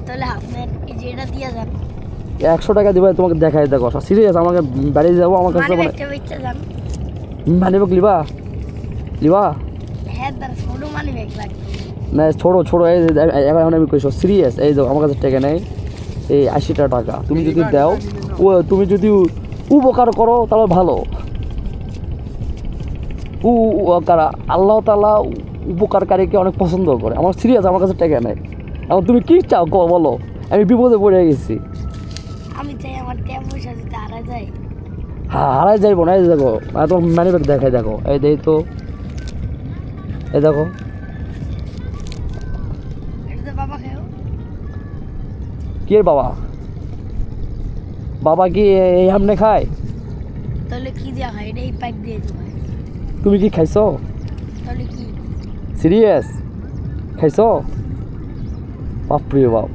তাহলে আপনার এই যেটা দিয়ে যান 100 টাকা দিবা তোমাকে দেখাই দেখো সিরিয়াস আমাকে বাড়ি যাবো আমার কাছে মানে মানে একটা বেচতে যান মানি ব্যাগ লিবা লিবা হ্যাঁ তার ছোট মানে ব্যাগ লাগবে না ছোট এই এবার আমি কইছো সিরিয়াস এই দেখো আমার কাছে টাকা নেই এই 80 টাকা তুমি যদি দাও ও তুমি যদি উপকার করো তাহলে ভালো কারা আল্লাহ তাআলা উপকারকারীকে অনেক পছন্দ করে আমার সিরিয়াস আমার কাছে টাকা নেই এখন তুমি কি চাও বলো আমি বিপদে পড়ে গেছি আমি চাই আমার টাকা পয়সা যদি হারা যায় হ্যাঁ হারাই যাইবো না এই দেখো তোমার মানি ব্যাগ দেখাই দেখো এই দেই তো এই দেখো এটা তো বাবা খেয়েও কি এর বাবা বাবা কি এই আমনে খায় তাহলে কি দেওয়া হয় এটা এই প্যাক দিয়ে দেওয়া হয় তুমি কি খাইছো তাহলে কি সিরিয়াস খাইছো বাপরে বাপ